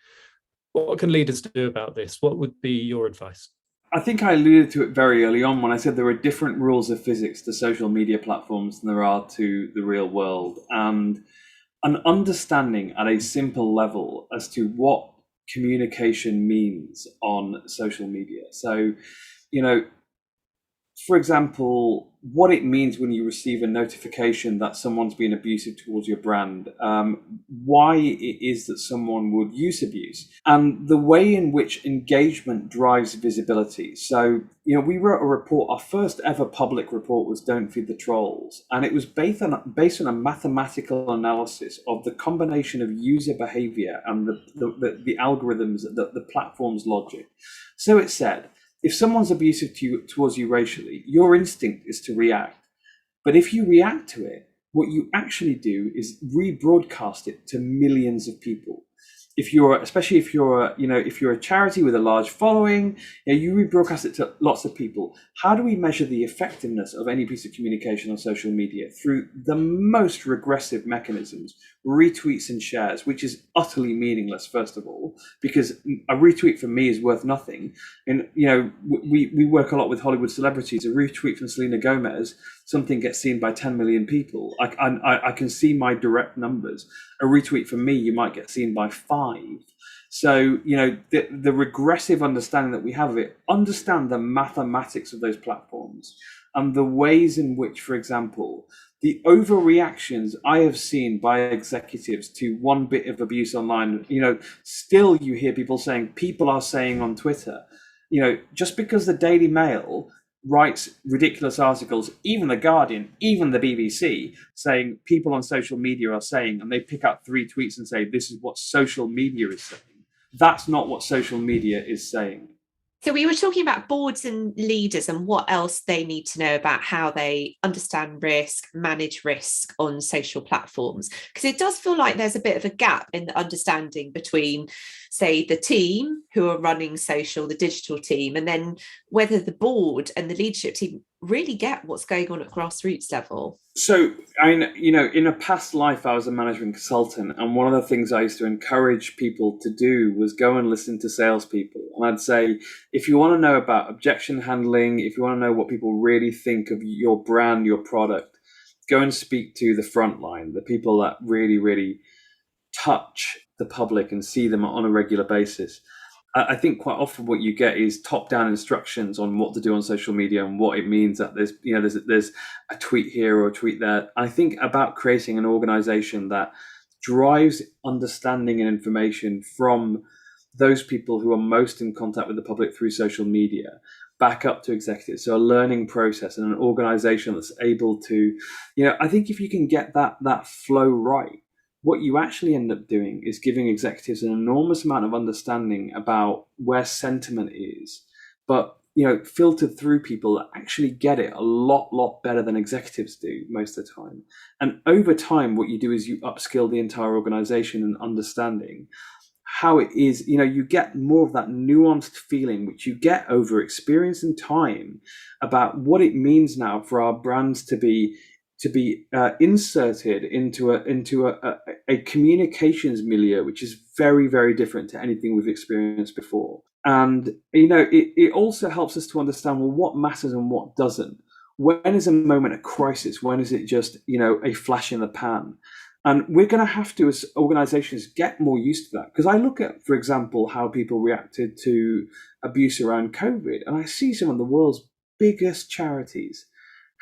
What can leaders do about this? What would be your advice? I think I alluded to it very early on when I said there are different rules of physics to social media platforms than there are to the real world. And an understanding at a simple level as to what communication means on social media. So, for example, what it means when you receive a notification that someone's been abusive towards your brand, why it is that someone would use abuse, and the way in which engagement drives visibility. So, we wrote a report, our first ever public report was Don't Feed the Trolls, and it was based on a mathematical analysis of the combination of user behavior and the algorithms, the platform's logic. So it said, if someone's abusive towards you racially, your instinct is to react. But if you react to it, what you actually do is rebroadcast it to millions of people. especially if you're if you're a charity with a large following, you rebroadcast it to lots of people. How do we measure the effectiveness of any piece of communication on social media? Through the most regressive mechanisms, retweets and shares, which is utterly meaningless, first of all, because a retweet from me is worth nothing. And we work a lot with Hollywood celebrities. A retweet from Selena Gomez, something gets seen by 10 million people. I can see my direct numbers. A retweet from me, you might get seen by 5. So the regressive understanding that we have of it, understand the mathematics of those platforms and the ways in which, for example, the overreactions I have seen by executives to one bit of abuse online, still you hear people are saying on Twitter, just because the Daily Mail writes ridiculous articles, even the Guardian, even the BBC, saying people on social media are saying, and they pick up 3 tweets and say, this is what social media is saying. That's not what social media is saying. So we were talking about boards and leaders and what else they need to know about how they understand risk, manage risk on social platforms, because it does feel like there's a bit of a gap in the understanding between, say, the team who are running social, the digital team, and then whether the board and the leadership team really get what's going on at grassroots level. So, in a past life, I was a management consultant, and one of the things I used to encourage people to do was go and listen to salespeople. And I'd say, if you want to know about objection handling, if you want to know what people really think of your brand, your product, go and speak to the front line, the people that really, really touch the public and see them on a regular basis. I think quite often what you get is top-down instructions on what to do on social media and what it means that there's a tweet here or a tweet there. I think about creating an organization that drives understanding and information from those people who are most in contact with the public through social media back up to executives. So a learning process and an organization that's able to, I think if you can get that flow right, what you actually end up doing is giving executives an enormous amount of understanding about where sentiment is, but filtered through people that actually get it a lot better than executives do most of the time. And over time, what you do is you upskill the entire organization in understanding how it is. You get more of that nuanced feeling, which you get over experience and time, about what it means now for our brands to be inserted into a communications milieu, which is very, very different to anything we've experienced before. And it also helps us to understand, well, what matters and what doesn't. When is a moment a crisis? When is it just a flash in the pan? And we're going to have to, as organizations, get more used to that. Because I look at, for example, how people reacted to abuse around COVID, and I see some of the world's biggest charities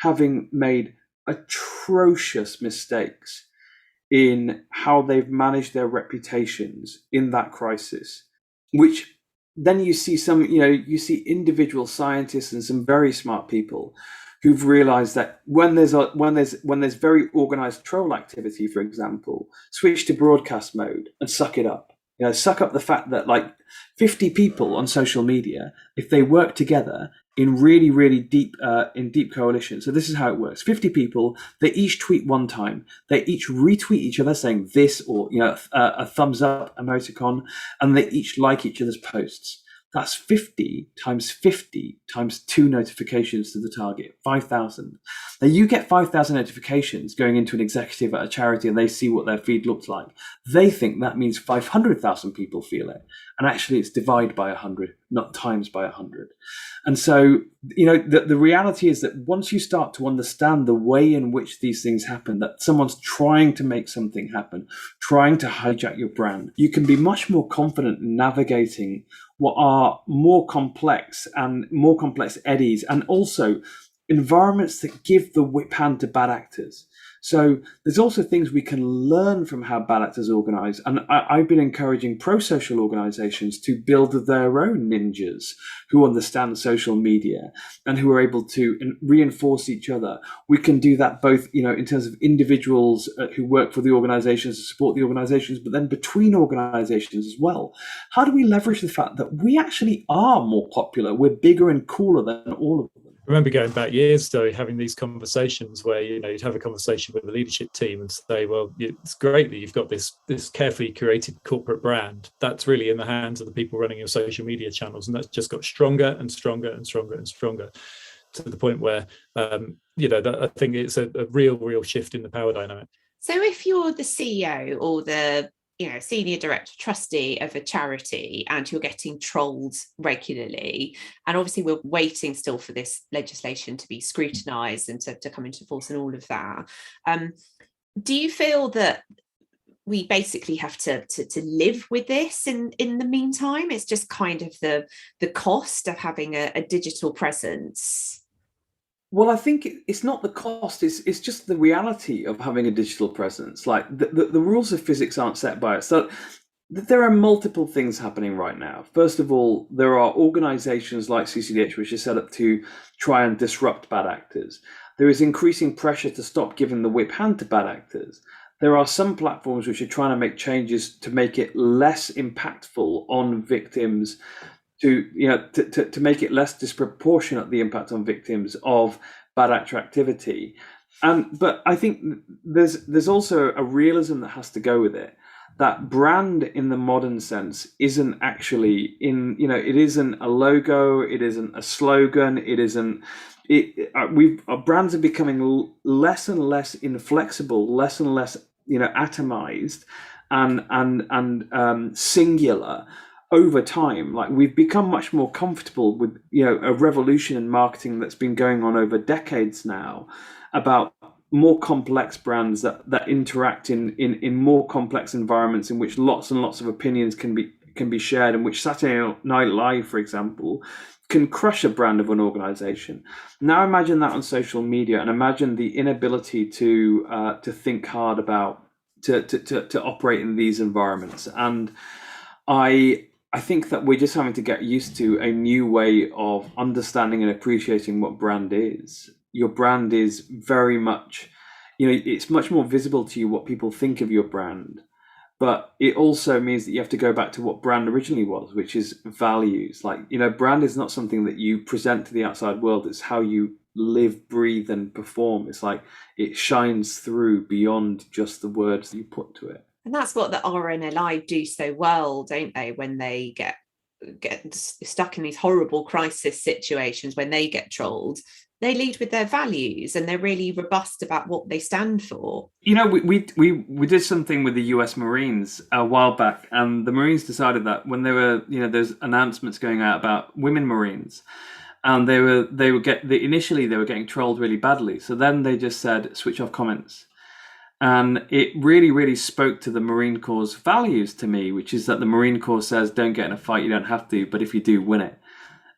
having made atrocious mistakes in how they've managed their reputations in that crisis, which then you see you see individual scientists and some very smart people who've realized that when there's very organized troll activity, for example, switch to broadcast mode and suck it up. Suck up the fact that 50 people on social media, if they work together in really, really deep coalition. So this is how it works. 50 people, they each tweet one time. They each retweet each other saying this or a thumbs up emoticon, and they each like each other's posts. That's 50 times 50 times 2 notifications to the target, 5,000. Now you get 5,000 notifications going into an executive at a charity and they see what their feed looks like. They think that means 500,000 people feel it. And actually it's divide by 100, not times by 100. And so, the reality is that once you start to understand the way in which these things happen, that someone's trying to make something happen, trying to hijack your brand, you can be much more confident in navigating what are more complex eddies, and also environments that give the whip hand to bad actors. So there's also things we can learn from how bad actors organize. And I've been encouraging pro-social organizations to build their own ninjas who understand social media and who are able to reinforce each other. We can do that both, in terms of individuals who work for the organizations to support the organizations, but then between organizations as well. How do we leverage the fact that we actually are more popular? We're bigger and cooler than all of them. remember going back years though, having these conversations where, you know, you'd have a conversation with the leadership team and say, well, it's great that you've got this carefully curated corporate brand that's really in the hands of the people running your social media channels, and that's just got stronger and stronger and stronger and stronger, to the point where I think it's a real shift in the power dynamic. So if you're the CEO or the senior director, trustee of a charity, and you're getting trolled regularly, and obviously we're waiting still for this legislation to be scrutinised and to come into force and all of that, do you feel that we basically have to live with this in the meantime? It's just kind of the cost of having a digital presence. Well, I think it's not the cost, it's just the reality of having a digital presence. Like the rules of physics aren't set by it. So there are multiple things happening right now. First of all, there are organizations like CCDH which are set up to try and disrupt bad actors. There is increasing pressure to stop giving the whip hand to bad actors. There are some platforms which are trying to make changes to make it less impactful on victims, to make it less disproportionate, the impact on victims of bad actor activity. But I think there's also a realism that has to go with it. That brand in the modern sense isn't actually it isn't a logo, it isn't a slogan, it isn't. Our brands are becoming less and less inflexible, less and less atomized and singular over time. Like, we've become much more comfortable with a revolution in marketing that's been going on over decades now, about more complex brands that interact in more complex environments in which lots and lots of opinions can be shared, in which Saturday Night Live, for example, can crush a brand of an organization. Now imagine that on social media, and imagine the inability to think hard about to operate in these environments. And I think that we're just having to get used to a new way of understanding and appreciating what brand is. Your brand is very much, it's much more visible to you what people think of your brand. But it also means that you have to go back to what brand originally was, which is values. Like, brand is not something that you present to the outside world. It's how you live, breathe, and perform. It's like it shines through beyond just the words that you put to it. And that's what the RNLI do so well, don't they? When they get stuck in these horrible crisis situations, when they get trolled, they lead with their values, and they're really robust about what they stand for. We did something with the US Marines a while back, and the Marines decided that when there were there's announcements going out about women Marines, and initially they were getting trolled really badly. So then they just said switch off comments. And it really, really spoke to the Marine Corps' values to me, which is that the Marine Corps says, don't get in a fight, you don't have to, but if you do, win it.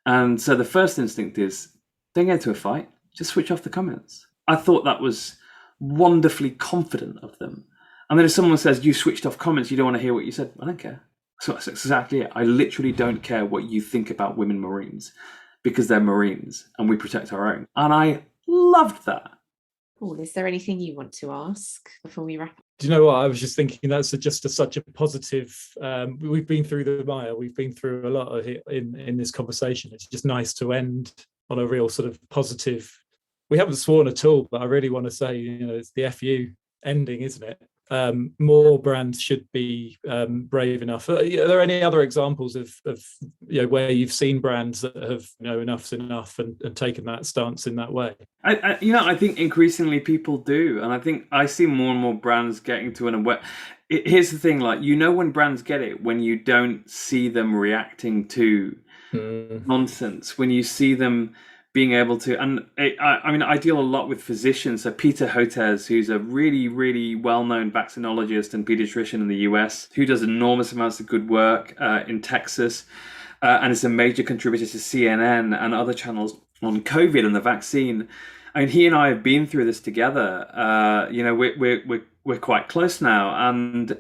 And so the first instinct is, don't get into a fight, just switch off the comments. I thought that was wonderfully confident of them. And then if someone says, you switched off comments, you don't want to hear what you said, I don't care. So that's exactly it. I literally don't care what you think about women Marines, because they're Marines and we protect our own. And I loved that. Paul, is there anything you want to ask before we wrap up? Do you know what? I was just thinking that's such a positive. We've been through the mire. We've been through a lot in this conversation. It's just nice to end on a real sort of positive. We haven't sworn at all, but I really want to say, it's the FU ending, isn't it? More brands should be brave enough. Are there any other examples of where you've seen brands that have enough's enough and taken that stance in that way? I think increasingly people do, and I think I see more and more brands getting to an aware. Here's the thing: when brands get it, when you don't see them reacting to nonsense, when you see them being able to, and I deal a lot with physicians. So Peter Hotez, who's a really, really well-known vaccinologist and pediatrician in the US, who does enormous amounts of good work in Texas, and is a major contributor to CNN and other channels on COVID and the vaccine. I mean, he and I have been through this together. We're quite close now, and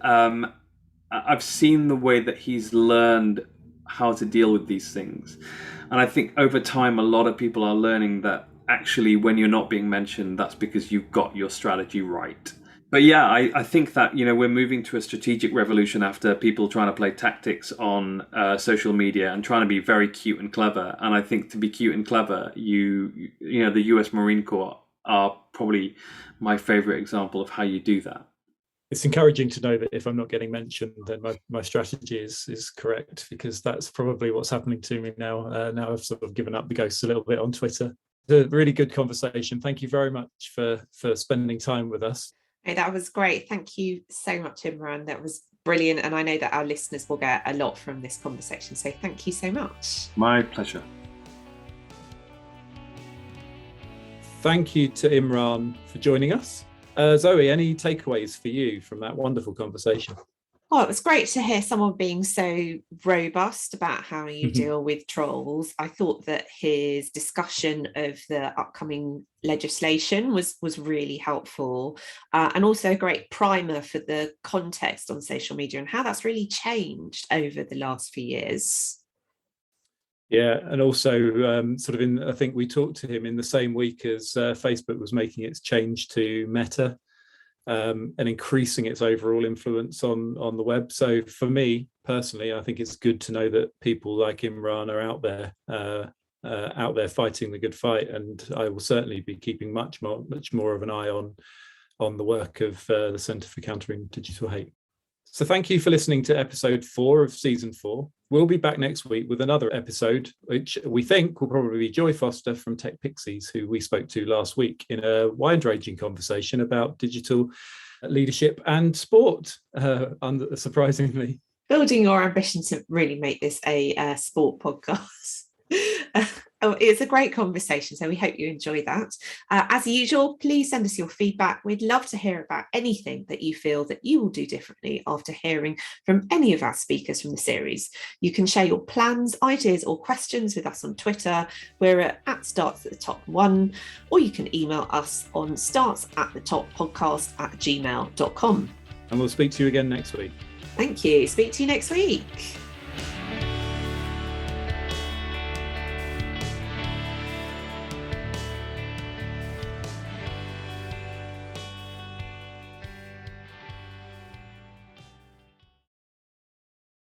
I've seen the way that he's learned how to deal with these things. And I think over time, a lot of people are learning that actually when you're not being mentioned, that's because you've got your strategy right. But yeah, I think that, we're moving to a strategic revolution after people trying to play tactics on social media and trying to be very cute and clever. And I think to be cute and clever, the US Marine Corps are probably my favorite example of how you do that. It's encouraging to know that if I'm not getting mentioned, then my strategy is correct, because that's probably what's happening to me now. Now I've sort of given up the ghost a little bit on Twitter. It's a really good conversation. Thank you very much for spending time with us. Hey, that was great. Thank you so much, Imran. That was brilliant. And I know that our listeners will get a lot from this conversation. So thank you so much. My pleasure. Thank you to Imran for joining us. Zoe, any takeaways for you from that wonderful conversation? Oh, it was great to hear someone being so robust about how you deal with trolls. I thought that his discussion of the upcoming legislation was really helpful, and also a great primer for the context on social media and how that's really changed over the last few years. Yeah, and also I think we talked to him in the same week as Facebook was making its change to Meta. And increasing its overall influence on the web. So for me personally, I think it's good to know that people like Imran are out there fighting the good fight, and I will certainly be keeping much more of an eye on the work of the Centre for Countering Digital Hate. So thank you for listening to episode 4 of season 4. We'll be back next week with another episode, which we think will probably be Joy Foster from Tech Pixies, who we spoke to last week in a wide-ranging conversation about digital leadership and sport, surprisingly. Building your ambition to really make this a sport podcast. It's a great conversation, so we hope you enjoy that. As usual, please send us your feedback. We'd love to hear about anything that you feel that you will do differently after hearing from any of our speakers from the series. You can share your plans, ideas, or questions with us on Twitter. We're at @startsattetop1, or you can email us on startsatthetoppodcast@gmail.com. And we'll speak to you again next week. Thank you. Speak to you next week.